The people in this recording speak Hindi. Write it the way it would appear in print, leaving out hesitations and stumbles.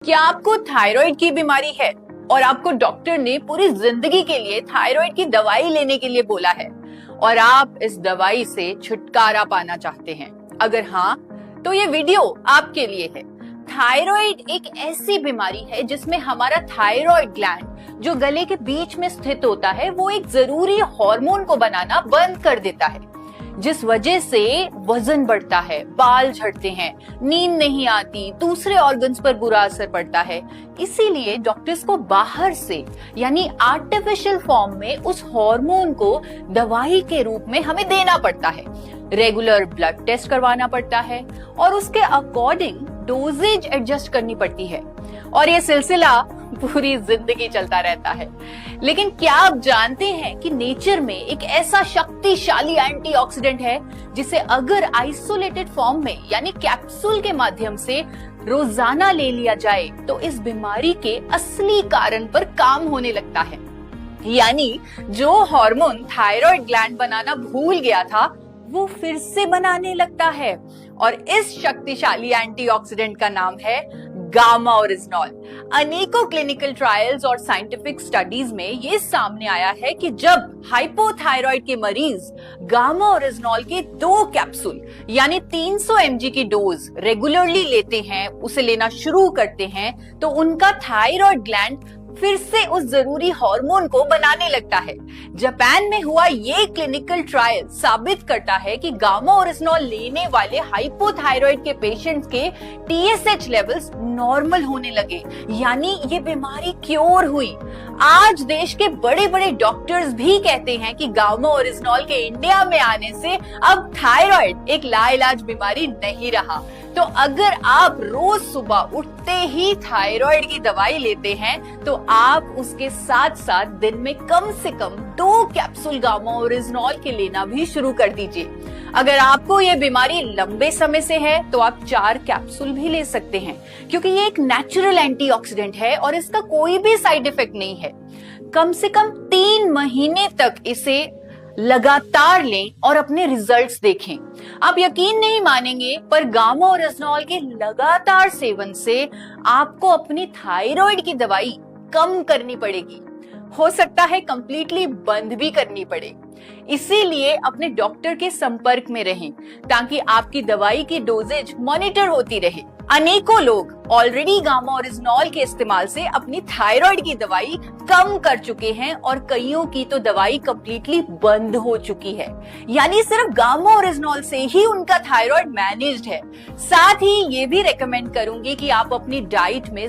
क्या आपको थायराइड की बीमारी है और आपको डॉक्टर ने पूरी जिंदगी के लिए थायराइड की दवाई लेने के लिए बोला है और आप इस दवाई से छुटकारा पाना चाहते हैं? अगर हाँ, तो ये वीडियो आपके लिए है। थायराइड एक ऐसी बीमारी है जिसमें हमारा थायराइड ग्लैंड जो गले के बीच में स्थित होता है वो एक जरूरी हार्मोन को बनाना बंद कर देता है, जिस वजह से वजन बढ़ता है, बाल झड़ते हैं, नींद नहीं आती, दूसरे ऑर्गन्स पर बुरा असर पड़ता है। इसीलिए डॉक्टर्स को बाहर से यानी आर्टिफिशियल फॉर्म में उस हार्मोन को दवाई के रूप में हमें देना पड़ता है। रेगुलर ब्लड टेस्ट करवाना पड़ता है और उसके अकॉर्डिंग डोजेज एडजस्ट करनी पड़ती है और ये सिलसिला पूरी जिंदगी चलता रहता है। लेकिन क्या आप जानते हैं कि नेचर में एक ऐसा शक्तिशाली एंटीऑक्सीडेंट है जिसे अगर आइसोलेटेड फॉर्म में यानी कैप्सूल के माध्यम से रोजाना ले लिया जाए तो इस बीमारी के असली कारण पर काम होने लगता है। यानी जो हार्मोन थायराइड ग्लैंड बनाना भूल गया था वो फिर से बनाने लगता है और इस शक्तिशाली एंटीऑक्सीडेंट का नाम है गामा ओरिजिनॉल। अनेकों क्लिनिकल ट्रायल्स और साइंटिफिक स्टडीज में ये सामने आया है कि जब हाइपोथायराइड के मरीज गामा ओरिजिनॉल के 2 कैप्सूल यानी 300 mg की डोज रेगुलरली लेते हैं, उसे लेना शुरू करते हैं, तो उनका थायराइड ग्लैंड फिर से उस जरूरी हार्मोन को बनाने लगता है। जापान में हुआ ये क्लिनिकल ट्रायल साबित करता है कि गामा ओरिजिनॉल लेने वाले हाइपोथायराइड के पेशेंट्स के TSH लेवल्स नॉर्मल होने लगे, यानी ये बीमारी क्योर हुई। आज देश के बड़े बड़े डॉक्टर्स भी कहते हैं कि गामा ओरिजिनॉल के इंडिया में आने से अब थायराइड एक लाइलाज बीमारी नहीं रहा। तो अगर आप रोज सुबह उठते ही थायराइड की दवाई लेते हैं तो आप उसके साथ साथ दिन में कम से कम 2 कैप्सूल गामा ओरिजिनॉल के लेना भी शुरू कर दीजिए। अगर आपको ये बीमारी लंबे समय से है तो आप 4 कैप्सूल भी ले सकते हैं, क्योंकि ये एक नेचुरल एंटीऑक्सीडेंट है और इसका कोई भी साइड इफेक्ट नहीं है। कम से कम 3 महीने तक इसे लगातार लें और अपने रिजल्ट्स देखें। आप यकीन नहीं मानेंगे, पर गामा ओरिजिनॉल के लगातार सेवन से आपको अपनी थायराइड की दवाई कम करनी पड़ेगी, हो सकता है कंप्लीटली बंद भी करनी पड़े। इसीलिए अपने डॉक्टर के संपर्क में रहें ताकि आपकी दवाई की डोजेज मॉनिटर होती रहे। अनेकों लोग ऑलरेडी गामा ओरिजिनॉल के इस्तेमाल से अपनी थायराइड की दवाई कम कर चुके हैं और कईयों की तो दवाई कंप्लीटली बंद हो चुकी है, यानी सिर्फ गामा ओरिजिनॉल से ही उनका थायराइड मैनेज्ड है। साथ ही ये भी रेकमेंड करूंगी कि आप अपनी डाइट में